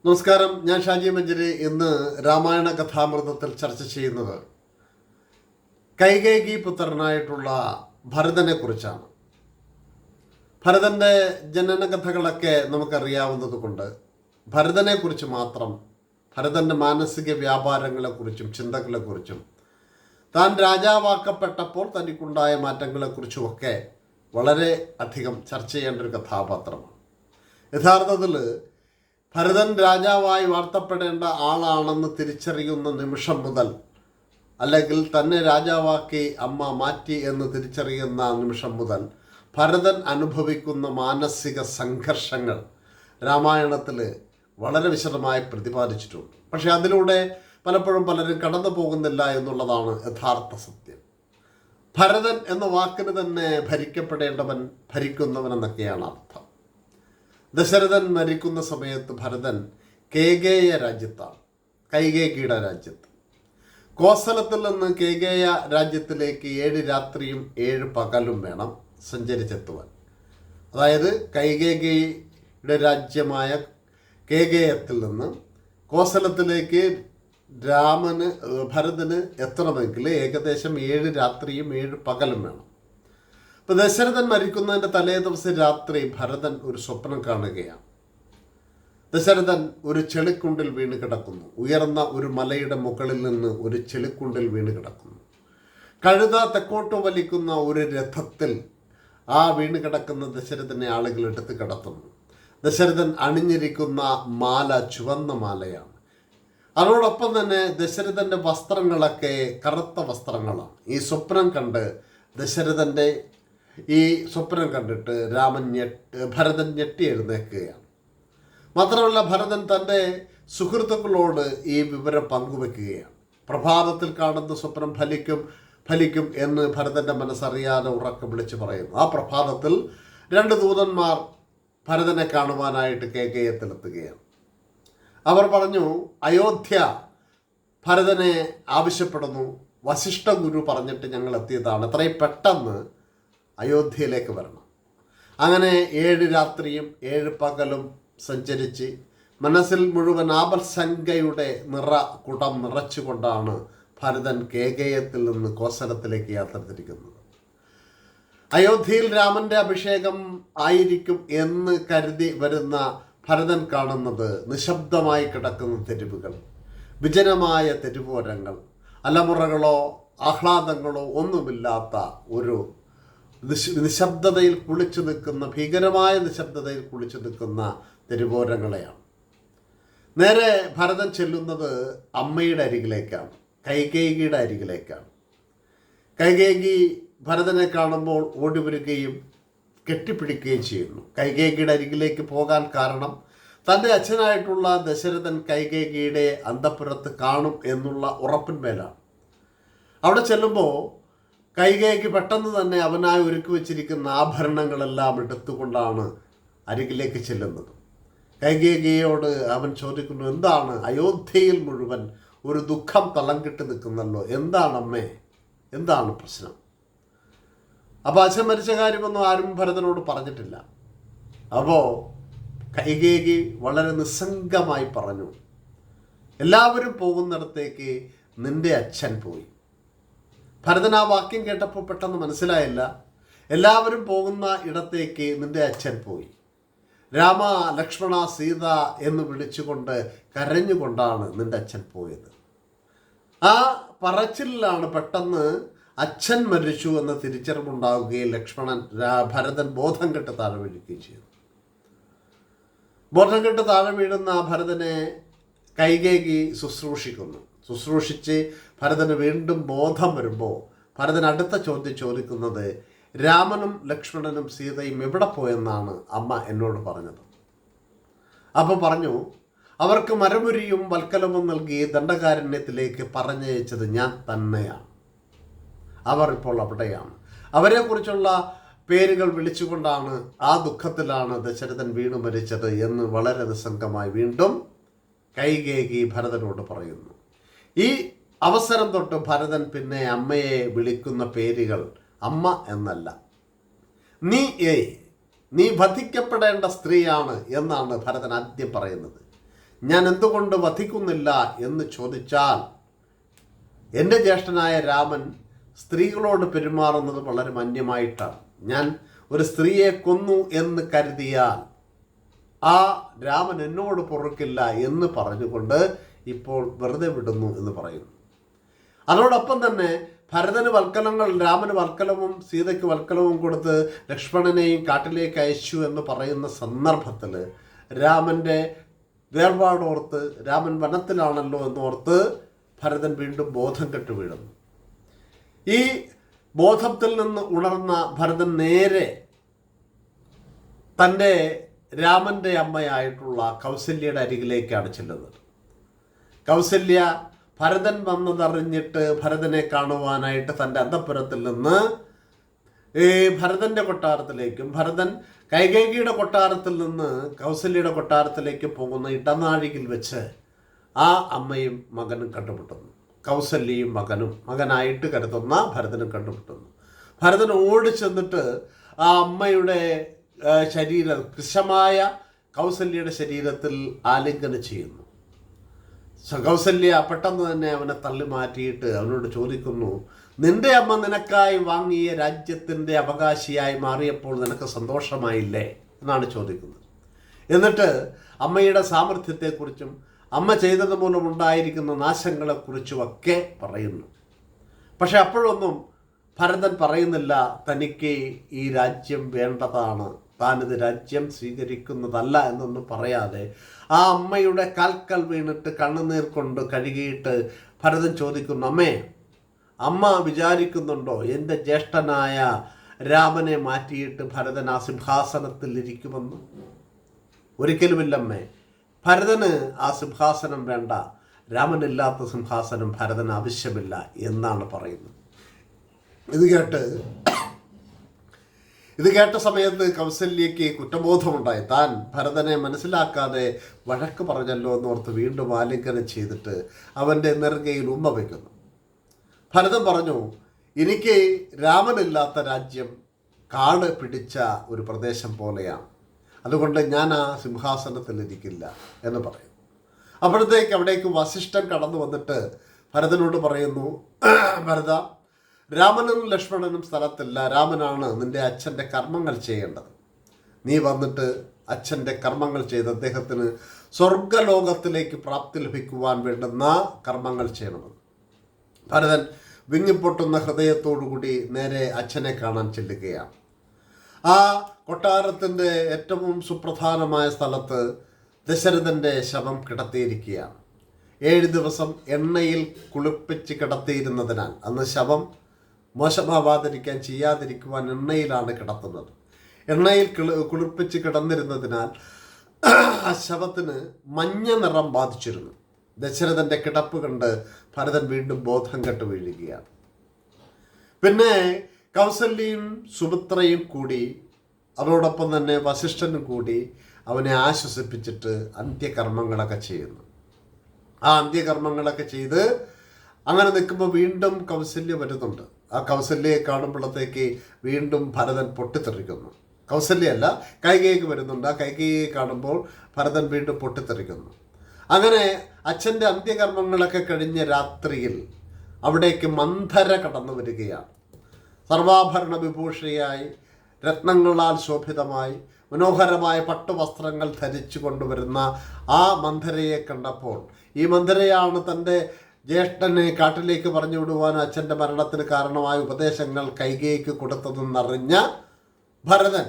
നമസ്കാരം, ഞാൻ ഷാജി മഞ്ചരി. ഇന്ന് രാമായണ കഥാമൃതത്തിൽ ചർച്ച ചെയ്യുന്നത് കൈകേയി പുത്രനായിട്ടുള്ള ഭരതനെ കുറിച്ചാണ്. ഭരതൻ്റെ ജനനകഥകളൊക്കെ നമുക്കറിയാവുന്നത് കൊണ്ട് ഭരതനെ കുറിച്ച് മാത്രം, ഭരതൻ്റെ മാനസിക വ്യാപാരങ്ങളെക്കുറിച്ചും ചിന്തകളെക്കുറിച്ചും താൻ രാജാവാക്കപ്പെട്ടപ്പോൾ തനിക്കുണ്ടായ മാറ്റങ്ങളെക്കുറിച്ചുമൊക്കെ വളരെ അധികം ചർച്ച ചെയ്യേണ്ട ഒരു കഥാപാത്രമാണ്. യഥാർത്ഥത്തിൽ ഭരതൻ രാജാവായി വാഴ്ത്തപ്പെടേണ്ട ആളാണെന്ന് തിരിച്ചറിയുന്ന നിമിഷം മുതൽ, അല്ലെങ്കിൽ തന്നെ രാജാവാക്കി അമ്മ മാറ്റി എന്ന് തിരിച്ചറിയുന്ന നിമിഷം മുതൽ ഭരതൻ അനുഭവിക്കുന്ന മാനസിക സംഘർഷങ്ങൾ രാമായണത്തിൽ വളരെ വിശദമായി പ്രതിപാദിച്ചിട്ടുണ്ട്. പക്ഷെ അതിലൂടെ പലപ്പോഴും പലരും കടന്നു പോകുന്നില്ല എന്നുള്ളതാണ് യഥാർത്ഥ സത്യം. ഭരതൻ എന്ന വാക്കിന് തന്നെ ഭരിക്കപ്പെടേണ്ടവൻ, ഭരിക്കുന്നവൻ എന്നൊക്കെയാണ് അർത്ഥം. ദശരഥൻ മരിക്കുന്ന സമയത്ത് ഭരതൻ കേകേയ രാജ്യത്താണ്, കൈകേയിയുടെ രാജ്യത്ത്. കോസലത്തിൽ നിന്ന് കേകേയ രാജ്യത്തിലേക്ക് 7 രാത്രിയും 7 പകലും വേണം സഞ്ചരിച്ചെത്തുവാൻ. അതായത് കൈകേയിയുടെ രാജ്യമായ കേകേയത്തിൽ നിന്ന് കോസലത്തിലേക്ക് ഭരതന് എത്തണമെങ്കിൽ ഏകദേശം 7 രാത്രിയും 7 പകലും വേണം. അപ്പോൾ ദശരഥൻ മരിക്കുന്നതിൻ്റെ തലേ ദിവസം രാത്രി ഭരതൻ ഒരു സ്വപ്നം കാണുകയാണ്. ദശരഥൻ ഒരു ചെളിക്കുണ്ടിൽ വീണ് കിടക്കുന്നു. ഉയർന്ന ഒരു മലയുടെ മുകളിൽ നിന്ന് ഒരു ചെളിക്കുണ്ടിൽ വീണ് കിടക്കുന്നു. കഴുത തെക്കോട്ട് വലിക്കുന്ന ഒരു രഥത്തിൽ ആ വീണ് കിടക്കുന്ന ദശരഥനെ ആളുകൾ എടുത്ത് കിടത്തുന്നു. ദശരഥൻ അണിഞ്ഞിരിക്കുന്ന മാല ചുവന്ന മാലയാണ്. അതോടൊപ്പം തന്നെ ദശരഥൻ്റെ വസ്ത്രങ്ങളൊക്കെ കറുത്ത വസ്ത്രങ്ങളാണ്. ഈ സ്വപ്നം കണ്ട് ദശരഥൻ്റെ സ്വപ്നം കണ്ടിട്ട് ഭരതൻ ഞെട്ടി എഴുന്നേൽക്കുകയാണ്. മാത്രമല്ല, ഭരതൻ തൻ്റെ സുഹൃത്തുക്കളോട് ഈ വിവരം പങ്കുവെക്കുകയാണ്. പ്രഭാതത്തിൽ കാണുന്ന സ്വപ്നം ഫലിക്കും എന്ന് ഭരതൻ്റെ മനസ്സറിയാതെ ഉറക്കെ വിളിച്ച് പറയുന്നു. ആ പ്രഭാതത്തിൽ 2 ദൂതന്മാർ ഭരതനെ കാണുവാനായിട്ട് കേകേയത്തിലെത്തുകയാണ്. അവർ പറഞ്ഞു, അയോധ്യ ഭരതനെ ആവശ്യപ്പെടുന്നു. വസിഷ്ഠ ഗുരു പറഞ്ഞിട്ട് ഞങ്ങൾ എത്തിയതാണ്, എത്രയും പെട്ടെന്ന് അയോധ്യയിലേക്ക് വരണം. അങ്ങനെ 7 രാത്രിയും 7 പകലും സഞ്ചരിച്ച് മനസ്സിൽ മുഴുവൻ ആപൽശങ്കയുടെ കുടം നിറച്ചുകൊണ്ടാണ് ഭരതൻ കേകേയത്തിൽ നിന്ന് കോസലത്തിലേക്ക് യാത്ര തിരിക്കുന്നത്. അയോധ്യയിൽ രാമൻ്റെ അഭിഷേകം ആയിരിക്കും എന്ന് കരുതി വരുന്ന ഭരതൻ കാണുന്നത് നിശബ്ദമായി കിടക്കുന്ന തെരുവുകൾ, വിജനമായ തെരുവോരങ്ങൾ, അലമുറകളോ ആഹ്ലാദങ്ങളോ ഒന്നുമില്ലാത്ത ഒരു നിശബ്ദതയിൽ കുളിച്ചു നിൽക്കുന്ന, ഭീകരമായ നിശബ്ദതയിൽ കുളിച്ചു നിൽക്കുന്ന തെരുവോരങ്ങളെയാണ്. നേരെ ഭരതൻ ചെല്ലുന്നത് അമ്മയുടെ അരികിലേക്കാണ്, കൈകേയിയുടെ അരികിലേക്കാണ്. കൈകേയി ഭരതനെ കാണുമ്പോൾ ഓടി വരികയും കെട്ടിപ്പിടിക്കുകയും ചെയ്യുന്നു. കൈകേയിയുടെ അരികിലേക്ക് പോകാൻ കാരണം തൻ്റെ അച്ഛനായിട്ടുള്ള ദശരഥൻ കൈകേയിയുടെ അന്തഃപുരത്ത് കാണും എന്നുള്ള ഉറപ്പിന്മേലാണ്. അവിടെ ചെല്ലുമ്പോൾ കൈകേയിക്ക് പെട്ടെന്ന് തന്നെ അവനായി ഒരുക്കി വച്ചിരിക്കുന്ന ആഭരണങ്ങളെല്ലാം എടുത്തുകൊണ്ടാണ് അരികിലേക്ക് ചെല്ലുന്നത്. കൈകേയിയോട് അവൻ ചോദിക്കുന്നു, എന്താണ് അയോധ്യയിൽ മുഴുവൻ ഒരു ദുഃഖം തളം കെട്ടി നിൽക്കുന്നല്ലോ, എന്താണ് അമ്മേ, എന്താണ് പ്രശ്നം? അപ്പോൾ അച്ഛൻ മരിച്ച കാര്യമൊന്നും ആരും ഭരതനോട് പറഞ്ഞിട്ടില്ല. അപ്പോൾ കൈകേയി വളരെ നിസ്സംഗമായി പറഞ്ഞു, എല്ലാവരും പോകുന്നിടത്തേക്ക് നിന്റെ അച്ഛൻ പോയി. ഭരതൻ ആ വാക്യം കേട്ടപ്പോൾ പെട്ടെന്ന് മനസ്സിലായില്ല. എല്ലാവരും പോകുന്ന ഇടത്തേക്ക് നിന്റെ അച്ഛൻ പോയി. രാമ, ലക്ഷ്മണ, സീത എന്ന് വിളിച്ചുകൊണ്ട് കരഞ്ഞുകൊണ്ടാണ് നിന്റെ അച്ഛൻ പോയത്. ആ പറച്ചിലാണ് പെട്ടെന്ന് അച്ഛൻ മരിച്ചു എന്ന തിരിച്ചറിവുണ്ടാവുകയും ഭരതൻ ബോധം കെട്ട് താഴെ വീഴുകയും ചെയ്തു. ബോധം കെട്ട് താഴെ വീഴുന്ന ഭരതനെ കൈകേയി ശുശ്രൂഷിച്ച് ഭരതന് വീണ്ടും ബോധം വരുമ്പോൾ ഭരതൻ അടുത്ത ചോദ്യം ചോദിക്കുന്നത്, രാമനും ലക്ഷ്മണനും സീതയും എവിടെ പോയെന്നാണ് അമ്മ എന്നോട് പറഞ്ഞത്. അപ്പോൾ പറഞ്ഞു, അവർക്ക് മരമുരിയും വൽക്കലവും നൽകി ദണ്ഡകാരണ്യത്തിലേക്ക് പറഞ്ഞയച്ചത് ഞാൻ തന്നെയാണ്. അവർ ഇപ്പോൾ അവിടെയാണ്. അവരെക്കുറിച്ചുള്ള പേരുകൾ വിളിച്ചുകൊണ്ടാണ്, ആ ദുഃഖത്തിലാണ് ദശരഥൻ വീണു മരിച്ചത് എന്ന് വളരെ നിസ്സംഗമായി വീണ്ടും കൈകേയി ഭരതനോട് പറയുന്നു. ഈ അവസരം തൊട്ട് ഭരതൻ പിന്നെ അമ്മയെ വിളിക്കുന്ന പേരുകൾ അമ്മ എന്നല്ല, നീ വധിക്കപ്പെടേണ്ട സ്ത്രീയാണ് എന്നാണ് ഭരതൻ ആദ്യം പറയുന്നത്. ഞാൻ എന്തുകൊണ്ട് വധിക്കുന്നില്ല എന്ന് ചോദിച്ചാൽ എൻ്റെ ജ്യേഷ്ഠനായ രാമൻ സ്ത്രീകളോട് പെരുമാറുന്നത് വളരെ മാന്യമായിട്ടാണ്. ഞാൻ ഒരു സ്ത്രീയെ കൊന്നു എന്ന് കരുതിയാൽ ആ രാമൻ എന്നോട് പൊറുക്കില്ല എന്ന് പറഞ്ഞുകൊണ്ട് ഇപ്പോൾ വെറുതെ വിടുന്നു എന്ന് പറയുന്നു. അതോടൊപ്പം തന്നെ ഭരതന് വൽക്കലങ്ങൾ, രാമന് വൽക്കലവും സീതയ്ക്ക് വൽക്കലവും കൊടുത്ത് ലക്ഷ്മണനെയും കാട്ടിലേക്ക് അയച്ചു എന്ന് പറയുന്ന സന്ദർഭത്തിൽ രാമൻ്റെ വേർപാടോർത്ത്, രാമൻ വനത്തിലാണല്ലോ എന്നോർത്ത് ഭരതൻ വീണ്ടും ബോധം കെട്ട് വീഴുന്നു. ഈ ബോധത്തിൽ നിന്ന് ഉണർന്ന ഭരതൻ നേരെ തൻ്റെ രാമൻ്റെ അമ്മയായിട്ടുള്ള കൗസല്യയുടെ അരികിലേക്കാണ് ചെല്ലുന്നത്. കൗസല്യ ഭരതൻ വന്നതറിഞ്ഞിട്ട് ഭരതനെ കാണുവാനായിട്ട് തൻ്റെ അന്തഃപുരത്തിൽ നിന്ന് ഭരതൻ്റെ കൊട്ടാരത്തിലേക്കും ഭരതൻ കൈകേയിയുടെ കൊട്ടാരത്തിൽ നിന്ന് കൗസല്യയുടെ കൊട്ടാരത്തിലേക്ക് പോകുന്ന ഇടനാഴിയിൽ വെച്ച് ആ അമ്മയും മകനും കണ്ടുമുട്ടുന്നു. കൗസല്യയും മകനായിട്ട് കരുതുന്ന ഭരതനും കണ്ടുമുട്ടുന്നു. ഭരതൻ ഓടി ചെന്നിട്ട് ആ അമ്മയുടെ കൃശമായ കൗസല്യയുടെ ശരീരത്തിൽ ആലിംഗനം ചെയ്യുന്നു. കൗസല്യ പെട്ടെന്ന് തന്നെ അവനെ തള്ളി മാറ്റിയിട്ട് അവനോട് ചോദിക്കുന്നു, നിന്റെ അമ്മ നിനക്കായി വാങ്ങിയ രാജ്യത്തിൻ്റെ അവകാശിയായി മാറിയപ്പോൾ നിനക്ക് സന്തോഷമായില്ലേ എന്നാണ് ചോദിക്കുന്നത്. എന്നിട്ട് അമ്മയുടെ സാമർഥ്യത്തെക്കുറിച്ചും അമ്മ ചെയ്തത് മൂലം ഉണ്ടായിരിക്കുന്ന നാശങ്ങളെക്കുറിച്ചുമൊക്കെ പറയുന്നു. പക്ഷെ അപ്പോഴൊന്നും ഭരതൻ പറയുന്നില്ല തനിക്ക് ഈ രാജ്യം വേണ്ടതാണ്, താനിത് രാജ്യം സ്വീകരിക്കുന്നതല്ല എന്നൊന്നും പറയാതെ ആ അമ്മയുടെ കാൽക്കൽ വീണിട്ട് കണ്ണുനീർ കൊണ്ട് കഴുകിയിട്ട് ഭരതൻ ചോദിക്കുന്നു, അമ്മ വിചാരിക്കുന്നുണ്ടോ എൻ്റെ ജ്യേഷ്ഠനായ രാമനെ മാറ്റിയിട്ട് ഭരതൻ ആ സിംഹാസനത്തിൽ ഇരിക്കുമെന്ന്? ഒരിക്കലുമില്ലമ്മേ, ഭരതന് ആ സിംഹാസനം വേണ്ട, രാമനില്ലാത്ത സിംഹാസനം ഭരതന് ആവശ്യമില്ല എന്നാണ് പറയുന്നത്. ഇത് കേട്ട സമയത്ത് കൗസല്യയ്ക്ക് കുറ്റബോധമുണ്ടായി. താൻ ഭരതനെ മനസ്സിലാക്കാതെ വഴക്ക് പറഞ്ഞല്ലോ എന്നോർത്ത് വീണ്ടും ആലിംഗനം ചെയ്തിട്ട് അവൻ്റെ നെറുകയിൽ ഉമ്മ വയ്ക്കുന്നു. ഭരതൻ പറഞ്ഞു, എനിക്ക് രാമനില്ലാത്ത രാജ്യം കാട് പിടിച്ച ഒരു പ്രദേശം പോലെയാണ്, അതുകൊണ്ട് ഞാൻ ആ സിംഹാസനത്തിലിരിക്കില്ല എന്ന് പറയും. അപ്പോഴത്തേക്ക് അവിടേക്ക് വസിഷ്ഠൻ കടന്നു വന്നിട്ട് ഭരതനോട് പറയുന്നു, ഭരത, രാമനും ലക്ഷ്മണനും സ്ഥലത്തില്ല, രാമനാണ് നിൻ്റെ അച്ഛൻ്റെ കർമ്മങ്ങൾ ചെയ്യേണ്ടത്. നീ വന്നിട്ട് അച്ഛൻ്റെ കർമ്മങ്ങൾ ചെയ്ത് അദ്ദേഹത്തിന് സ്വർഗലോകത്തിലേക്ക് പ്രാപ്തി ലഭിക്കുവാൻ വേണ്ടുന്ന കർമ്മങ്ങൾ ചെയ്യണമെന്ന്. ഭരതൻ വിങ്ങിപ്പൊട്ടുന്ന ഹൃദയത്തോടുകൂടി നേരെ അച്ഛനെ കാണാൻ ചെല്ലുകയാണ്. ആ കൊട്ടാരത്തിൻ്റെ ഏറ്റവും സുപ്രധാനമായ സ്ഥലത്ത് ദശരഥൻ്റെ ശവം കിടത്തിയിരിക്കുകയാണ്. 7 ദിവസം എണ്ണയിൽ കുളിപ്പിച്ച് കിടത്തിയിരുന്നതിനാൽ അന്ന് ശവം മോശമാവാതിരിക്കാൻ ചെയ്യാതിരിക്കുവാൻ എണ്ണയിലാണ് കിടത്തുന്നത്. എണ്ണയിൽ കുളിർപ്പിച്ച് കിടന്നിരുന്നതിനാൽ ആ ശവത്തിന് മഞ്ഞ നിറം ബാധിച്ചിരുന്നു. ദശരഥൻ്റെ കിടപ്പ് കണ്ട് ഭരതൻ വീണ്ടും ബോധം കെട്ട് വീഴുകയാണ്. പിന്നെ കൗസല്യയും സുമിത്രയും കൂടി അതോടൊപ്പം തന്നെ വസിഷ്ഠനും കൂടി അവനെ ആശ്വസിപ്പിച്ചിട്ട് അന്ത്യകർമ്മങ്ങളൊക്കെ ചെയ്യുന്നു. ആ അന്ത്യകർമ്മങ്ങളൊക്കെ ചെയ്ത് അങ്ങനെ നിൽക്കുമ്പോൾ വീണ്ടും കൗസല്യ വരുന്നുണ്ട്. ആ കൗസല്യയെ കാണുമ്പോഴത്തേക്ക് വീണ്ടും ഭരതൻ പൊട്ടിത്തെറിക്കുന്നു. കൗസല്യല്ല, കൈകേയിക്ക് വരുന്നുണ്ട്. ആ കൈകേയിയെ കാണുമ്പോൾ ഭരതൻ വീണ്ടും പൊട്ടിത്തെറിക്കുന്നു. അങ്ങനെ അച്ഛൻ്റെ അന്ത്യകർമ്മങ്ങളൊക്കെ കഴിഞ്ഞ രാത്രിയിൽ അവിടേക്ക് മന്ധര കടന്നു വരികയാണ്. സർവാഭരണ വിഭൂഷയായി രത്നങ്ങളാൽ ശോഭിതമായി മനോഹരമായ പട്ടുവസ്ത്രങ്ങൾ ധരിച്ചു കൊണ്ടുവരുന്ന ആ മന്ധരയെ കണ്ടപ്പോൾ, ഈ മന്ധരയാണ് തൻ്റെ ജ്യേഷ്ഠനെ കാട്ടിലേക്ക് പറഞ്ഞു വിടുവാനും അച്ഛൻ്റെ മരണത്തിന് കാരണമായ ഉപദേശങ്ങൾ കൈകേയിക്ക് കൊടുത്തതെന്നറിഞ്ഞ ഭരതൻ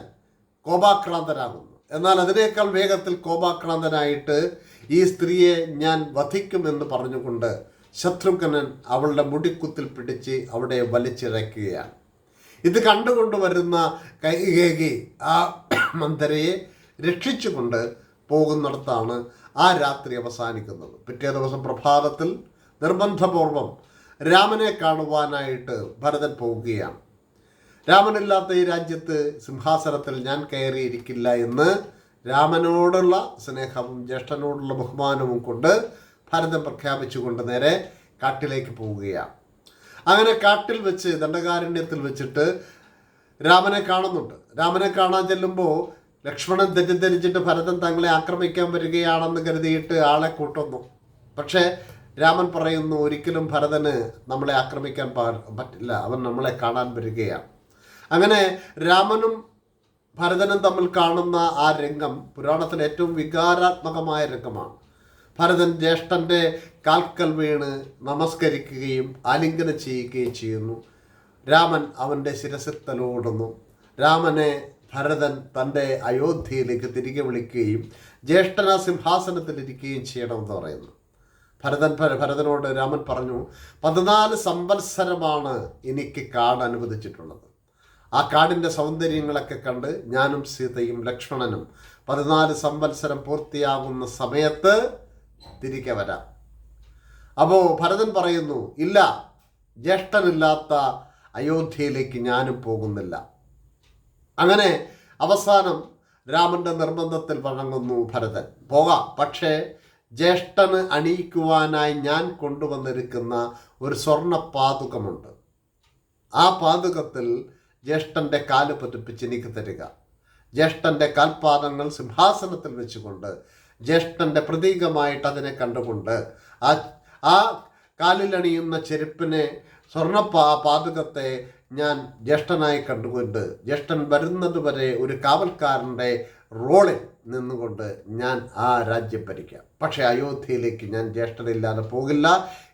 കോപാക്രാന്തനാകുന്നു. എന്നാൽ അതിനേക്കാൾ വേഗത്തിൽ കോപാക്രാന്തനായിട്ട് ഈ സ്ത്രീയെ ഞാൻ വധിക്കുമെന്ന് പറഞ്ഞുകൊണ്ട് ശത്രുഘ്നൻ അവളുടെ മുടിക്കുത്തിൽ പിടിച്ച് അവിടെ വലിച്ചിഴയ്ക്കുകയാണ്. ഇത് കണ്ടുകൊണ്ടുവരുന്ന കൈകേയി ആ മന്ധരയെ രക്ഷിച്ചുകൊണ്ട് പോകുന്നിടത്താണ് ആ രാത്രി അവസാനിക്കുന്നത്. പിറ്റേ ദിവസം പ്രഭാതത്തിൽ നിർബന്ധപൂർവം രാമനെ കാണുവാനായിട്ട് ഭരതൻ പോവുകയാണ്. രാമനില്ലാത്ത ഈ രാജ്യത്ത് സിംഹാസനത്തിൽ ഞാൻ കയറിയിരിക്കില്ല എന്ന് രാമനോടുള്ള സ്നേഹവും ജ്യേഷ്ഠനോടുള്ള ബഹുമാനവും കൊണ്ട് ഭരതൻ പ്രഖ്യാപിച്ചുകൊണ്ട് നേരെ കാട്ടിലേക്ക് പോവുകയാണ്. അങ്ങനെ കാട്ടിൽ വെച്ച് ദണ്ഡകാരണ്യത്തിൽ വെച്ചിട്ട് രാമനെ കാണുന്നുണ്ട്. രാമനെ കാണാൻ ചെല്ലുമ്പോൾ ലക്ഷ്മണൻ തെറ്റിദ്ധരിച്ചിട്ട് ഭരതൻ തങ്ങളെ ആക്രമിക്കാൻ വരികയാണെന്ന് കരുതിയിട്ട് ആളെ കൂട്ടുന്നു. പക്ഷേ രാമൻ പറയുന്നു, ഒരിക്കലും ഭരതന് നമ്മളെ ആക്രമിക്കാൻ പറ്റില്ല, അവൻ നമ്മളെ കാണാൻ വരികയാണ്. അങ്ങനെ രാമനും ഭരതനും തമ്മിൽ കാണുന്ന ആ രംഗം പുരാണത്തിലെ ഏറ്റവും വികാരാത്മകമായ രംഗമാണ്. ഭരതൻ ജ്യേഷ്ഠൻ്റെ കാൽക്കൽ വീണ് നമസ്കരിക്കുകയും ആലിംഗനം ചെയ്യുകയും ചെയ്യുന്നു. രാമൻ അവൻ്റെ ശിരസിൽ തലോടുന്നു. രാമനെ ഭരതൻ തൻ്റെ അയോധ്യയിലേക്ക് തിരികെ വിളിക്കുകയും ജ്യേഷ്ഠന സിംഹാസനത്തിലിരിക്കുകയും ചെയ്യണമെന്ന് പറയുന്നു. ഭരതനോട് രാമൻ പറഞ്ഞു, 14 സംവത്സരമാണ് എനിക്ക് കാട് അനുവദിച്ചിട്ടുള്ളത്. ആ കാടിൻ്റെ സൗന്ദര്യങ്ങളൊക്കെ കണ്ട് ഞാനും സീതയും ലക്ഷ്മണനും 14 സംവത്സരം പൂർത്തിയാകുന്ന സമയത്ത് തിരികെ വരാം. അപ്പോൾ ഭരതൻ പറയുന്നു, ഇല്ല, ജ്യേഷ്ഠനില്ലാത്ത അയോധ്യയിലേക്ക് ഞാനും പോകുന്നില്ല. അങ്ങനെ അവസാനം രാമൻ്റെ നിർബന്ധത്തിൽ വഴങ്ങുന്നു ഭരതൻ. പോകാം, പക്ഷേ ജ്യേഷ്ഠന് അണിയിക്കുവാനായി ഞാൻ കൊണ്ടുവന്നിരിക്കുന്ന ഒരു സ്വർണ്ണ പാതുകമുണ്ട്. ആ പാതുകത്തിൽ ജ്യേഷ്ഠൻ്റെ കാല് പതിപ്പിച്ച് എനിക്ക് തരിക. ജ്യേഷ്ഠൻ്റെ കാൽപാദങ്ങൾ സിംഹാസനത്തിൽ വെച്ചുകൊണ്ട് ജ്യേഷ്ഠൻ്റെ പ്രതീകമായിട്ട് അതിനെ കണ്ടുകൊണ്ട് ആ കാലിലണിയുന്ന ചെരുപ്പിനെ സ്വർണ്ണ പാതുകത്തെ ഞാൻ ജ്യേഷ്ഠനായി കണ്ടുകൊണ്ട് ജ്യേഷ്ഠൻ വരുന്നത് വരെ ഒരു കാവൽക്കാരൻ്റെ റോളിൽ നിന്നുകൊണ്ട് ഞാൻ ആ രാജ്യം ഭരിക്കാം. പക്ഷേ അയോധ്യയിലേക്ക് ഞാൻ ജ്യേഷ്ഠനില്ലാതെ പോകില്ല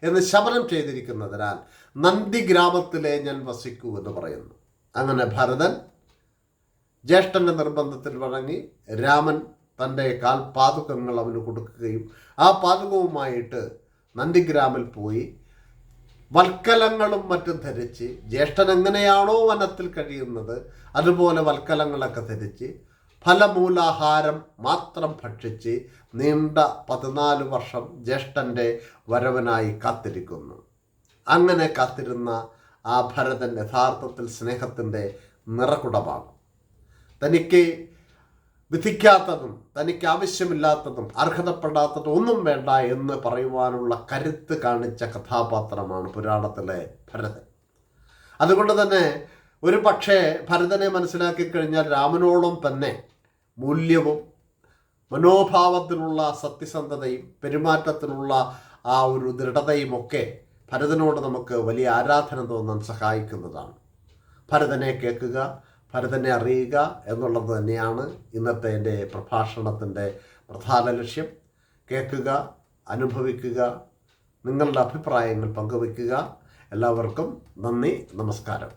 എന്ന് ശപഥം ചെയ്തിരിക്കുന്നതിനാൽ നന്ദി ഗ്രാമത്തിലെ ഞാൻ വസിക്കൂ എന്ന് പറയുന്നു. അങ്ങനെ ഭരതൻ ജ്യേഷ്ഠൻ്റെ നിർബന്ധത്തിൽ വഴങ്ങി രാമൻ തൻ്റെ കാൽപാതുകങ്ങൾ അവന് കൊടുക്കുകയും ആ പാതുകവുമായിട്ട് നന്ദിഗ്രാമിൽ പോയി വൽക്കലങ്ങളും മറ്റും ധരിച്ച് ജ്യേഷ്ഠൻ എങ്ങനെയാണോ വനത്തിൽ കഴിയുന്നത് അതുപോലെ വൽക്കലങ്ങളൊക്കെ ധരിച്ച് ഫലമൂലാഹാരം മാത്രം ഭക്ഷിച്ച് നീണ്ട 14 വർഷം ജ്യേഷ്ഠൻ്റെ വരവനായി കാത്തിരിക്കുന്നു. അങ്ങനെ കാത്തിരുന്ന ആ ഭരതൻ യഥാർത്ഥത്തിൽ സ്നേഹത്തിൻ്റെ നിറകുടമാണ്. തനിക്ക് വിധിക്കാത്തതും തനിക്ക് ആവശ്യമില്ലാത്തതും അർഹതപ്പെടാത്തതും ഒന്നും വേണ്ട എന്ന് പറയുവാനുള്ള കരുത്ത് കാണിച്ച കഥാപാത്രമാണ് പുരാണത്തിലെ ഭരതൻ. അതുകൊണ്ട് തന്നെ ഒരു പക്ഷേ ഭരതനെ മനസ്സിലാക്കി കഴിഞ്ഞാൽ രാമനോളം തന്നെ മൂല്യവും മനോഭാവത്തിലുള്ള സത്യസന്ധതയും പെരുമാറ്റത്തിലുള്ള ആ ഒരു ദൃഢതയുമൊക്കെ ഭരതനോട് നമുക്ക് വലിയ ആരാധന തോന്നാൻ സഹായിക്കുന്നതാണ്. ഭരതനെ കേൾക്കുക, ഭരതനെ അറിയുക എന്നുള്ളത് തന്നെയാണ് ഇന്നത്തെ എൻ്റെ പ്രഭാഷണത്തിൻ്റെ പ്രധാന ലക്ഷ്യം. കേൾക്കുക, അനുഭവിക്കുക, നിങ്ങളുടെ അഭിപ്രായങ്ങൾ പങ്കുവയ്ക്കുക. എല്ലാവർക്കും നന്ദി, നമസ്കാരം.